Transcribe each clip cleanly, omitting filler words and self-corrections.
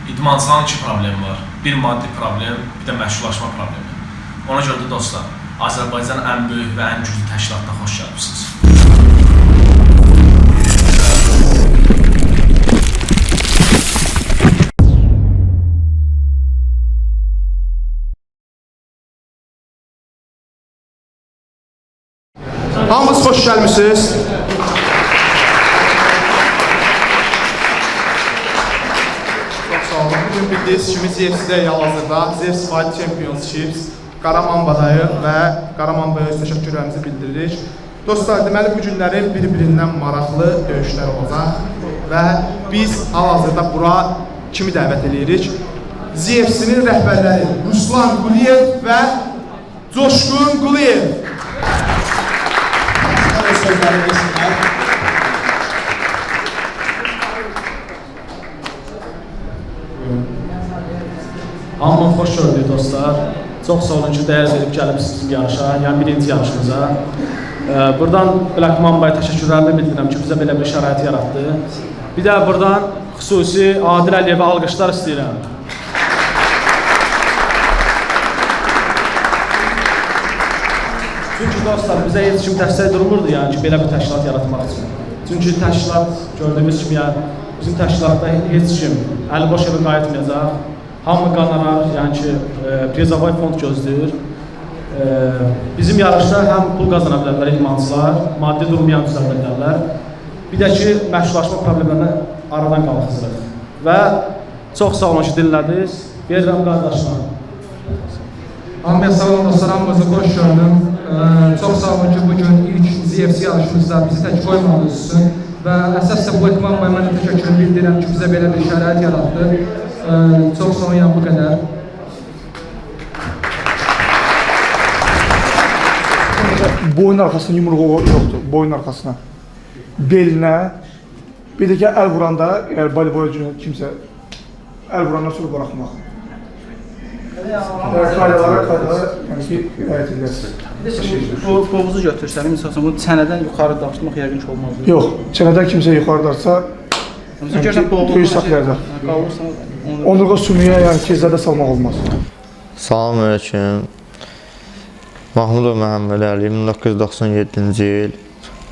İdmançıların iki problemi var. Bir maddi problem, bir də məşğullaşma problemi. Ona görə də dostlar, Azərbaycanın ən böyük və ən güclü təşkilatına xoş gəlmişsiniz. Hamınız xoş gəlmişsiniz. Çox sağ olun. Bugün bildiyiniz kimi ZFC-də hal-hazırda ZFC Fight Championships Qaramambadayıq və Qaramambaya öz təşəkkürlərimizi bildiririk. Dostlar, deməli bu günlərin bir-birindən maraqlı döyüşlər olacaq və biz hal-hazırda bura kimi dəvət edirik? ZFC-nin rəhbərləri Ruslan Quliyev və Coşqun Quliyev. Hamı xoş gördük dostlar. Çox sağ olun ki, dəyər verib gəlibsiniz bizim yarışa, yəni birinci yarışımıza. Buradan Black Mamba'ya təşəkkürlərimi bildirirəm ki, bizə belə bir şərait yaratdı. Bir də buradan xüsusi Adil Əliyevə alqışlar istəyirəm. Çünki dostlar, bizə heç kim dəstək durmurdu, yəni ki, belə bir təşkilat yaratmaq üçün. Çünki təşkilat gördüyümüz kimi, yəni bizim təşkilatda heç kim əli boş evə qayıtmayacaq. Hamı qanarar, yəni ki, Prezavoy fond gözləyir. Bizim yarışda həm pul qazana bilərlər idmançılar, maddi durmayan düzəldə bilərlər. Bir də ki, məşğullaşma problemlərini aradan qalxızırıq. Və çox sağ olun ki, dinlədiniz. Verirəm qardaşına. Hamıya sağ olun dostlar, hamınızı xoş gördüm. Çox sağ olun ki, bugün ilk ZFC yarışımızda bizi tək qoymadınız üçün və əsasda Black Mamba'ya mən də təşəkkür bildirirəm ki, bizə belə bir şərait yarattı. Çox sağ olun, yəni bu qədər. Boyun arkasına yumruğu yoxdur, boyun arkasına. Belinə, bir də ki, əl vuranda, əgər voleybol kimsə əl vurandan sonra bıraxmaq. Qaydalara, yəni ki, həyat edilir. Qovuzu götürsənim, məsələn, bu çənədən yuxarı dartmaq yəqin ki, olmaz. Yox, çənədən kimsə yuxarı dartsa, döyüş saxlayacaq. Onurğa sümüyə, yəni ki, zədə salmaq olmaz. Salam aleyküm. Mahmudov Məhəmməd Əliyev 1997-ci il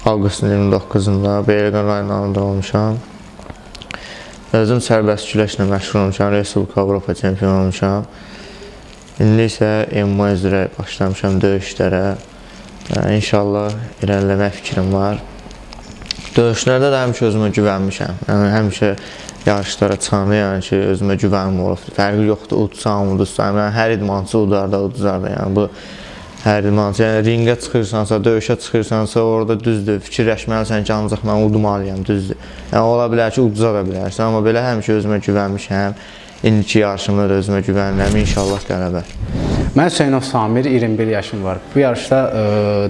avqustun 29-da Beyləqan rayonunda olmuşam. Özüm sərbəst güləşlə məşğul olmuşam, Respublika Avropa çempionu olmuşam. İndi isə MMA üzrə başlamışam döyüşlərə. İnşallah irəliləmək fikrim var. Döyüşlərdə də həmişə özümə güvənmişəm. Yəni, həmişə yarışlara çıxanda yəni ki, özümə güvənim olub. Fərqi yoxdur, udsam, udursam. Yəni, hər idmançı udar da, uduzar da. Yəni, bu hər idmançı. Yəni, ringə çıxırsansa, döyüşə çıxırsansa, orada düzdür. Fikirləşməlisən ki, ancaq mən udmalıyam, düzdür. Yəni, ola bilər ki, uduza da bilərsən. Amma belə həmişə özümə güvənmişəm. İndiki yarışımda da özümə güvənirəm. İnşallah qələbə. Mən Hüseynov Samir, 21 yaşım var. Bu yarışda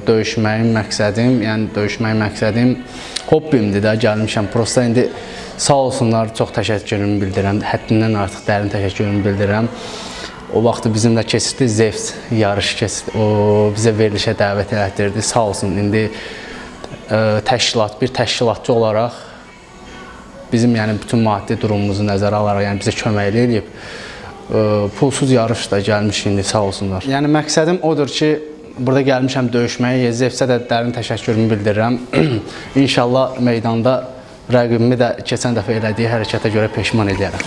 döyüşməyin məqsədim hobbimdir də, gəlmişəm. Prosta indi sağ olsunlar, çox təşəkkürümü bildirirəm. Həddindən artıq dərin təşəkkürümü bildirirəm. O vaxtı bizimlə keçirdi, ZEFS yarış keçirdi. O bizə verilişə dəvət etdirdi. Sağ olsun, indi bir təşkilatçı olaraq bizim yəni bütün maddi durumumuzu nəzərə alaraq yəni bizə kömək eləyib. Pulsuz yarışda gəlmiş indi, sağ olsunlar. Yəni məqsədim odur ki, burada gəlmişəm döyüşməyə, ZEFS-ə də dərin təşəkkürümü bildirirəm. İnşallah meydanda rəqibimi də keçən dəfə elədiyi hərəkətə görə peşman edərəm.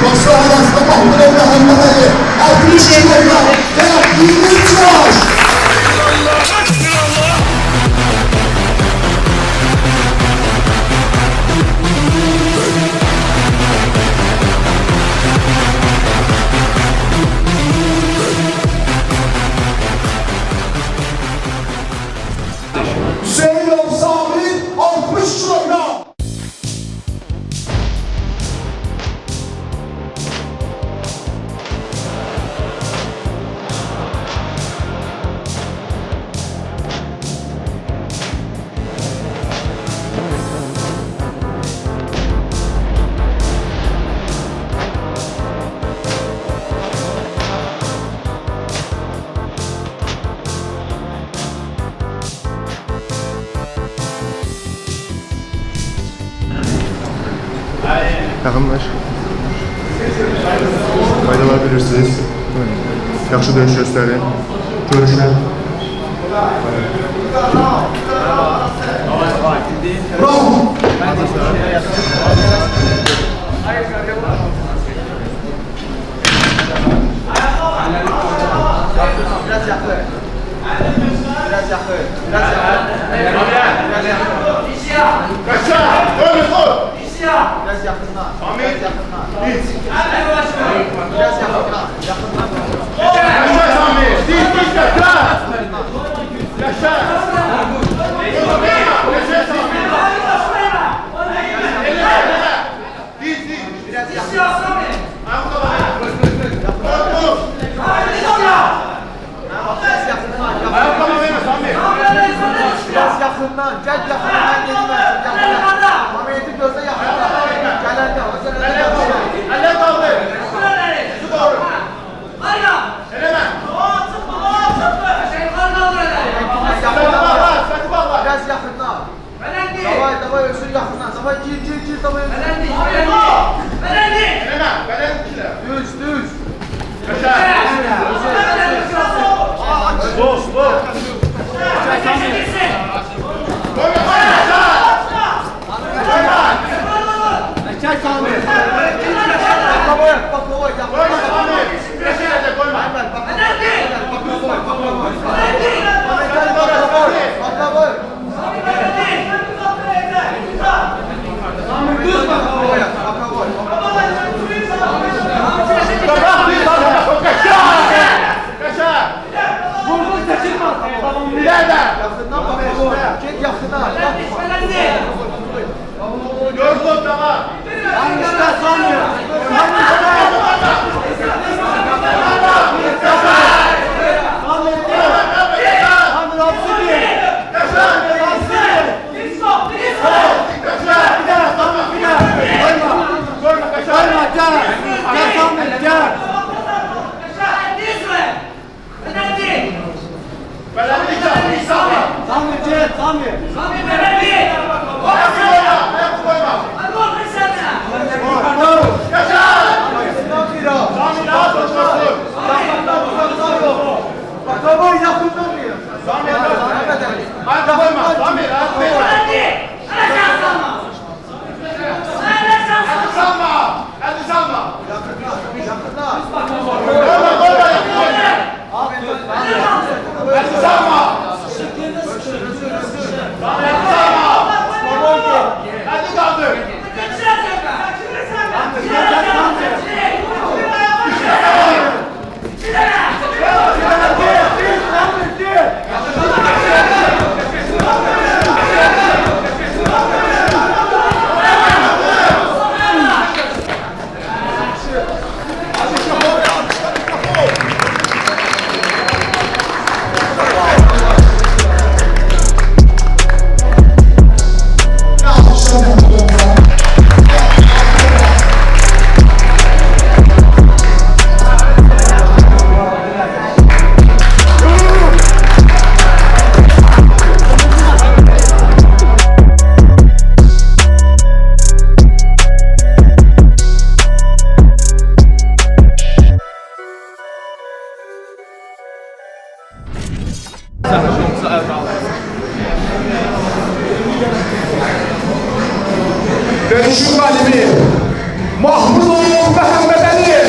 Dostlar, Mahmudov Məhəmməd Əliyev, 60 yaşında. Yaxınlaş. Faydalar bilirsiniz. Yaxşı döyüş göstərin. Görüşün. Bravo! Biraz yakın. Biraz yakın. Biraz yakın. Kaçar! Öyle dur! Biraz yakından. Biraz yakından. Biraz yakından. Yakından. Kaçar Sami! Diz kaçar! Kaçar! Kaçar Sami! Diz! Biraz yakından. Ayakta bak! Dur! Biraz yakından. Ayakta bak Sami! Biraz yakından. Gel yakından. Yakından. Ahmet'i gözle yakından. Gelende. Elle kaldı! Su doğru! Eleme! Sakı bağla! Biraz yakından. Davay ölsün yakından. Davay gir davay ölsün. Eleme! Beden ikile! Düz. Kaçar! Dur! Baklava Koyma Sami! Reçelede koyma! Kaçar! İleride! Git yakına. Yorgun tamam! Baklava yakından diyor. Ayakta koyma! Sami! Ayakta koyma! Salma! Elini salma! Yakından. Koyma koyma! Elini salma! Sami elini salma! Elini kaldır! Dönüşüm galibi Mahmudov Məhəmmədəliyev.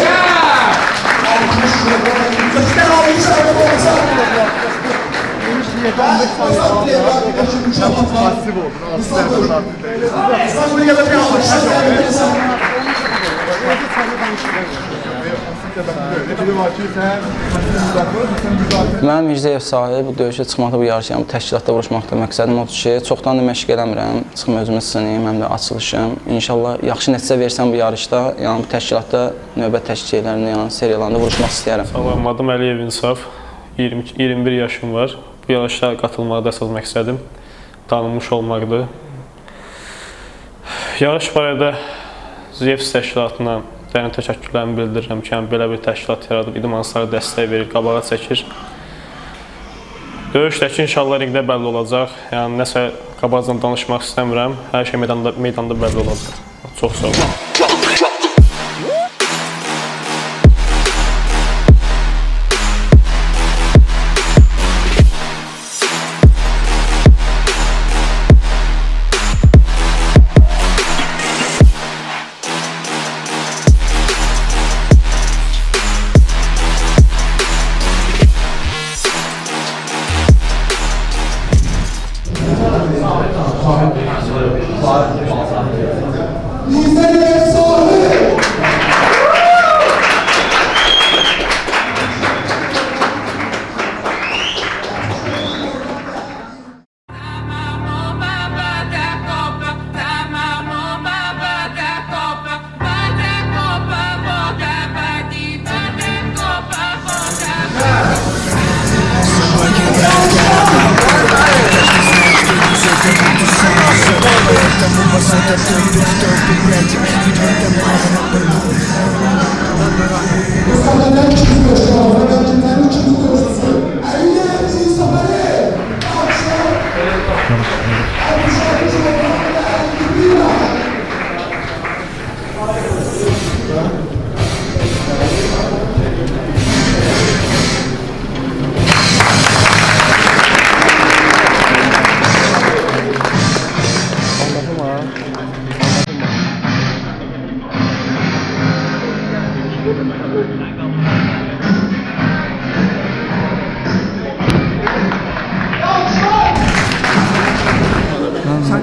Mənim Mirzəyev Sahib bu döyüşə çıxmaqda, bu yarışa, bu təşkilatda vuruşmaqda məqsədim odur ki, çoxdan da məşq eləmirəm, çıxım özümü sınayım, həm də açılışım. İnşallah yaxşı nəticə versəm bu yarışda, yəni bu təşkilatda növbət təşkillərində, yəni seriyalarında vuruşmaq istəyərəm. Salam, adım Əliyev İnsaf, 21 yaşım var. Bu yarışa qatılmaqda əsas məqsədim tanınmış olmaqdır. Yarış barədə Zevs təşkilatına dərin təşəkkürlərimi bildirirəm ki, belə bir təşkilat yaradıb, idmançılara dəstək verir, qabağa çəkir. Döyüşdəki inşallah ringdə bəlli olacaq. Yəni nəsə qabaqcadan danışmaq istəmirəm. Hər şey meydanda bəlli olacaq. Çox sağ olun.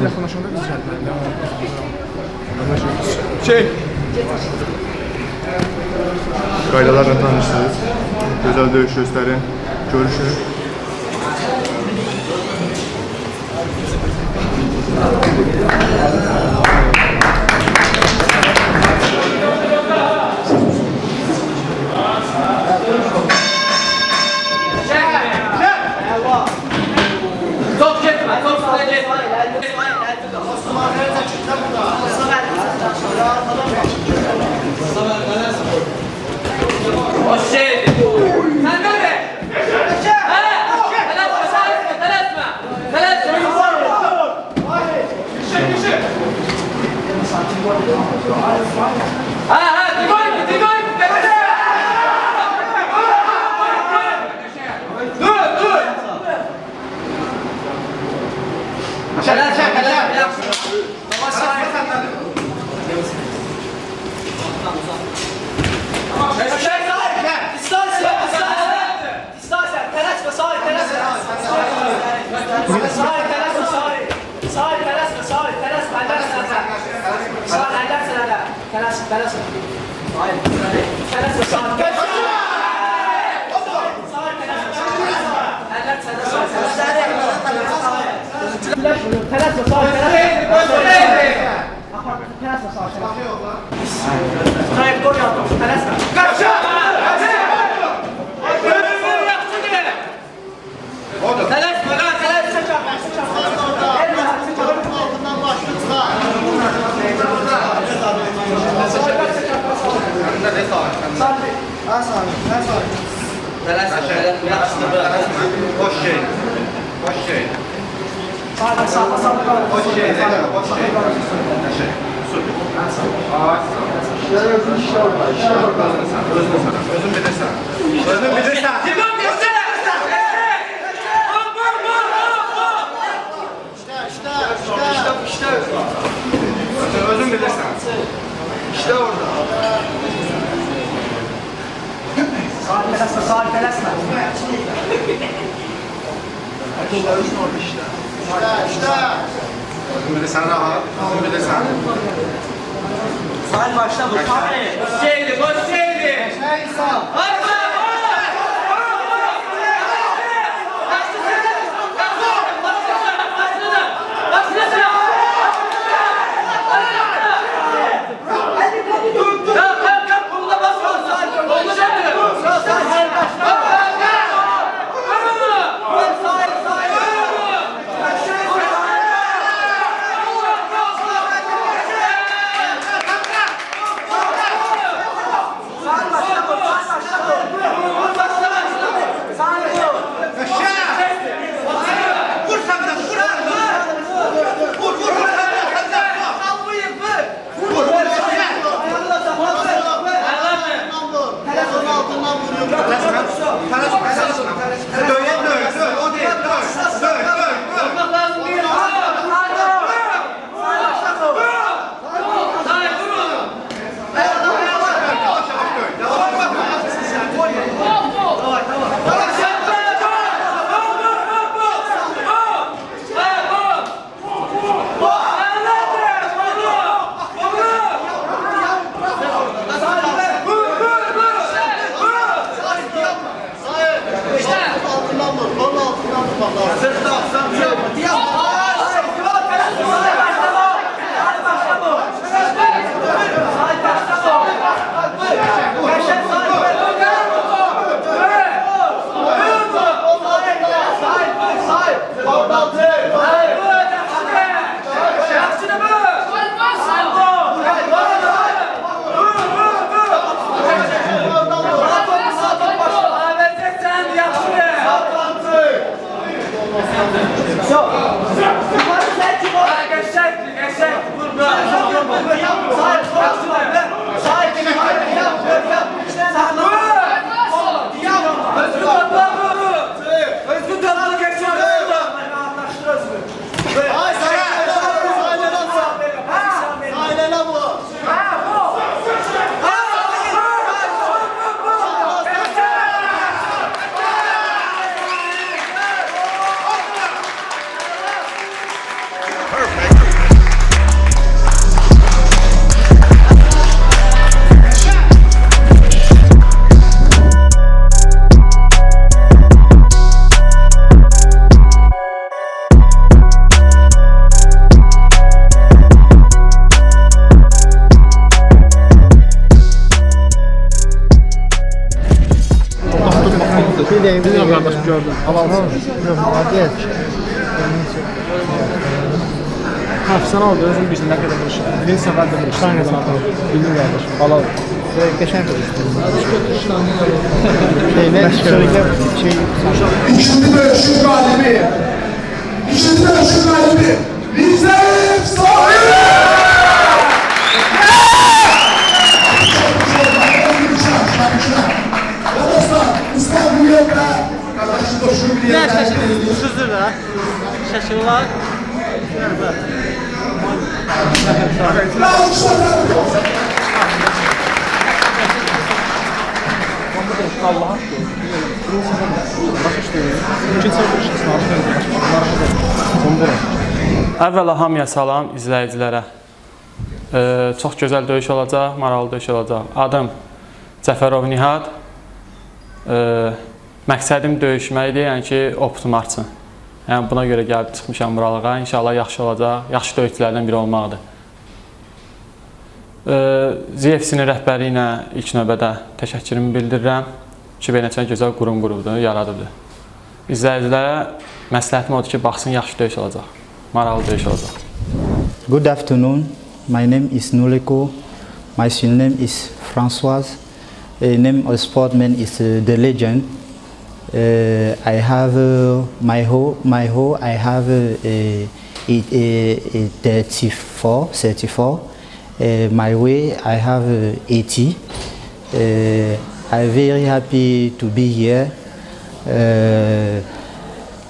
yaxınlaşanda biz gəlməli. Şey. Qaydalarla tanışsınız. Gözəl döyüş göstərin. Görüşün. Perfect. Bilmiyorum kardeşim, gördüm. Halalsın. Hafsan oldu, özün bilsin nə qədər vuruşur. Bir səfərdə vuruşur. Bilmiyorum kardeşim, halal. Geçen İkinci dövüşün galibi. İkinci dövüşün galibi. Rize Efsane! Şaşırlar. Allah'a şükür. Əvvəla hamıya salam izləyicilərə. Çox gözəl döyüş olacaq, maraqlı döyüş olacaq. Adım Cəfərov Nihad. Məqsədim döyüşməkdir, yəni ki, optum artsın. Yəni buna görə gəlib çıxmışam buralığa. İnşallah yaxşı olacaq, yaxşı döyüşçülərdən biri olmaqdır. ZFC-nin rəhbəri ilə ilk növbədə təşəkkürümü bildirirəm ki, beləçə gözəl qurum qurubdur, yaradıbdır. İzləyicilərə məsləhətim odur ki, baxsın, yaxşı döyüş olacaq, maraqlı döyüş olacaq. Good afternoon. My name is Noleko. My name is Françoise. The name of sportman is The Legend. I have my hoe. I have a 34. My weight, I have 80. I'm very happy to be here.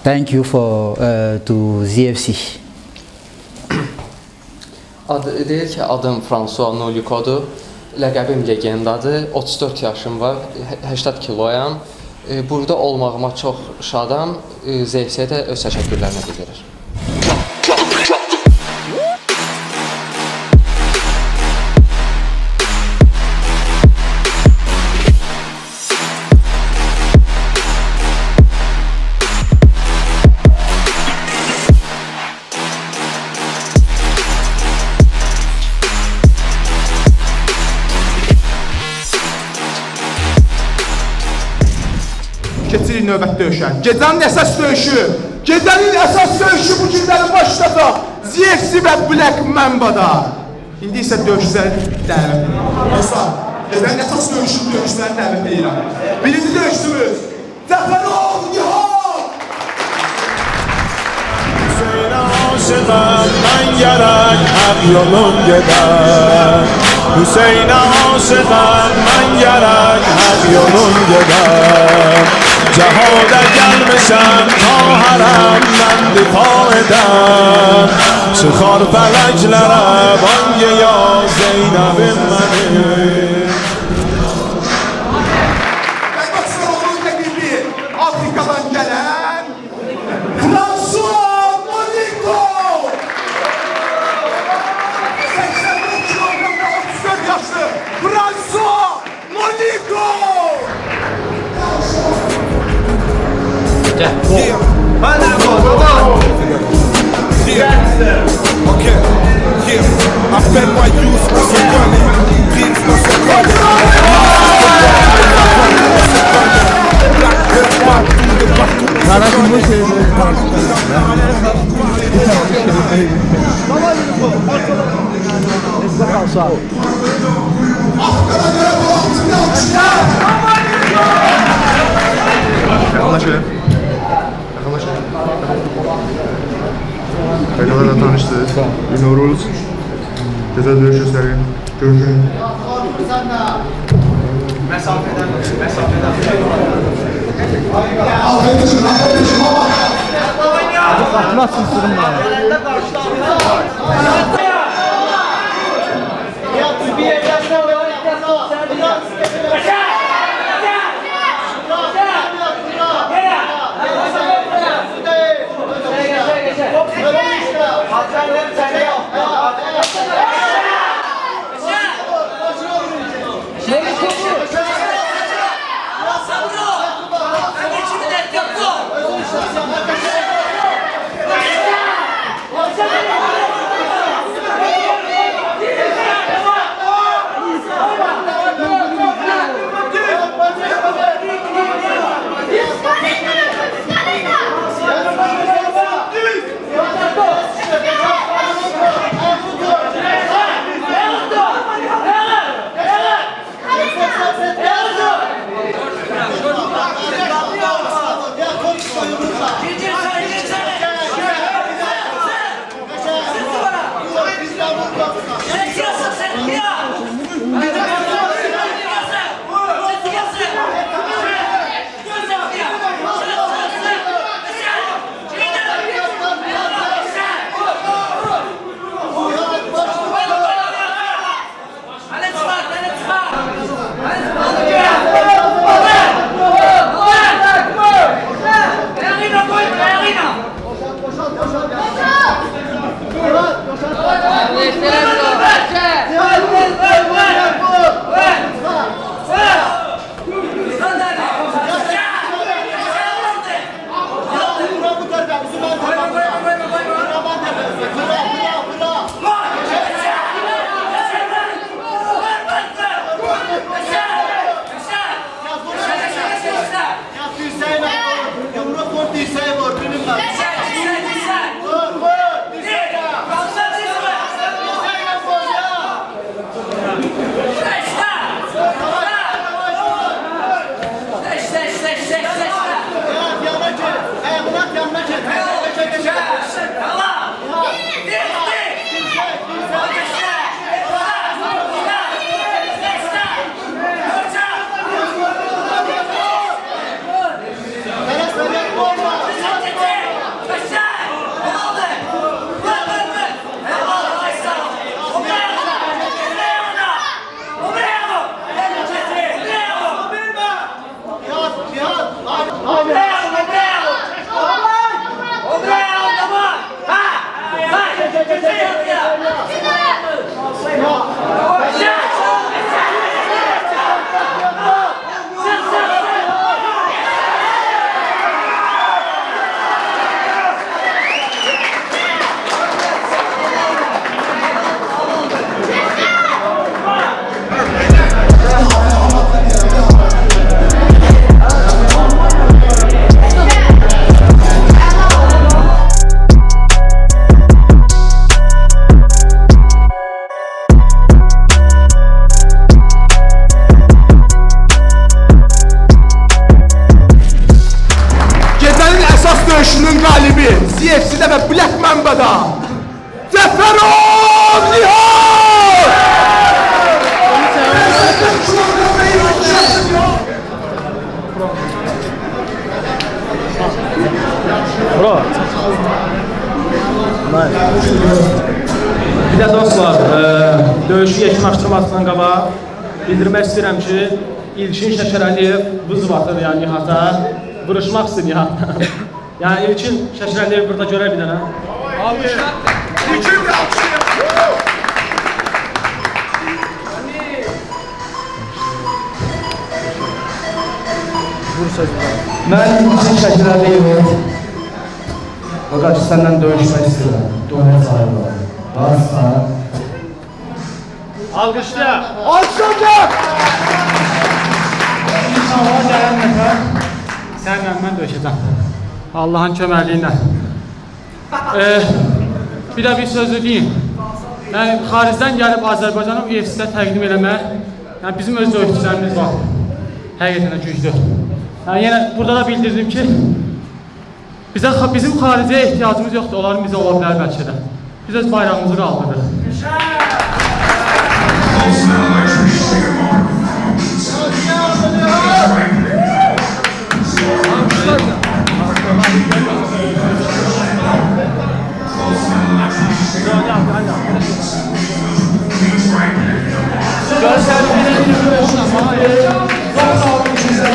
Thank you to ZFC. Deyir ki, adım François Noliko'dur. Ləqəbim Legendadır. 34 yaşım var. 80 kiloyam. Burada olmağıma çox şadam. ZFC-yə də öz təşəkkürlərini bildirir. Keçirik növbət döyüşə. Gecənin əsas döyüşü. Gecənin əsas döyüşü bu günləri başlayacaq. ZFC və Black Mamba'da. İndi isə döyüşçüləri dəvət edirəm. Dostlar, gecənin əsas döyüşçüləri dəvət edirəm. Birinci döyüşçümüz Cəfərov Nihad. Hüseyin aşığım ben gerek hep yolun gider. Hüseyin aşığım ben gerek hep yolun gider. Cihada gelmişem ta haremden difaa eder. Çıkar feleklere bange ya Zeynep'im benim. Başkanımın təqdibi Afrikadan gələn François Noleko. 84 kilogramda 34 yaşlı François Noleko. Yeah. Okay, yeah. Appelle moi Youss, on se connaît. Prince, on se connaît. Yakınlaşalım. Yakınlaşalım. Kaydalarla tanıştık. Bilmiyoruz. Güzel dövüş gösterin. Görüşün. Mesafeden. Nasıl sırma? dənə Black Mamba'dan Cəfərov Nihal! Bro. Bir də dostlar, döyüşü yekunlaşdırmasından qabaq bildirmək istəyirəm ki, İlkin Şəkərəliyev vızv atır yəni Nihat'a, vuruşmaq istəyir Nihat'la. Yəni İlkin Şəkərəliyev burada görək bir dənə. Almışlar. İlkin də almışlar. Mən İlkin Şəkərəliyev Qaç, səndən döyüşmək istəyirəm. Dövlət sahibi var. Varsa... Alqışla! Alqışla! İnşallah gələn nəfər sənlə mən döyüşəcəm. Allahın kömərliyi ilə. Bir də bir sözü deyim. Yəni, xaricdən gəlib Azərbaycanı UFC-də təqdim eləmək, yəni bizim öz döyüşçülərimiz var. Həqiqətən də güclü. Yəni, yenə burada da bildirdim ki, bizim xariciyə ehtiyacımız yoxdur, onların bizə ola bilər bəlkə də. Biz öz bayrağımızı qaldırırıq.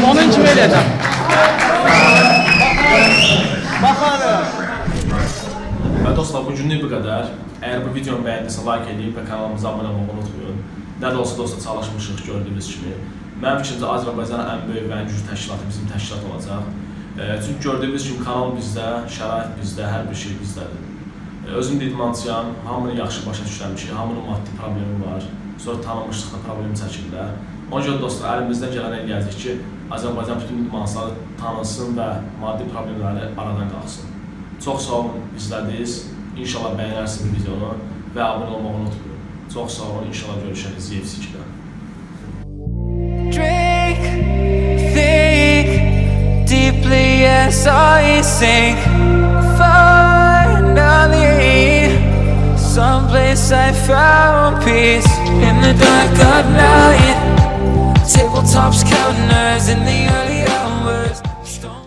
Onun kimi eləyəcəm. Və dostlar, bugünlük bu qədər. Əgər bu videonu bəyəndiysə, like edib və kanalımıza abunə olmağı unutmayın. Nə də olsa dostlar, çalışmışıq gördüyünüz kimi. Mənim fikrimcə Azərbaycanın ən böyük və ən güclü təşkilatı bizim təşkilat olacaq. Çünki gördüyünüz kimi kanal bizdə, şərait bizdə, hər bir şey bizdədir. Özüm də idmançıyam, hamını yaxşı başa düşürəmişik, hamının maddi problemi var. Sonra tanınmışlıqda problem çəkirlər. Ona görə dostlar, əlimizdən gələn eləyəcək ki, Azərbaycan bütün idmançıları tanınsın və maddi problemləri aradan qalsın. Çox sağ olun, izlədiniz. İnşallah bəyənərsiniz videonu və abunə olmağı unutmayın. Çox sağ olun, inşallah görüşəriz UFC-də. Drink, think deeply as I sink. Finally, someplace I found peace in the dark of night. Tabletops, counters in the early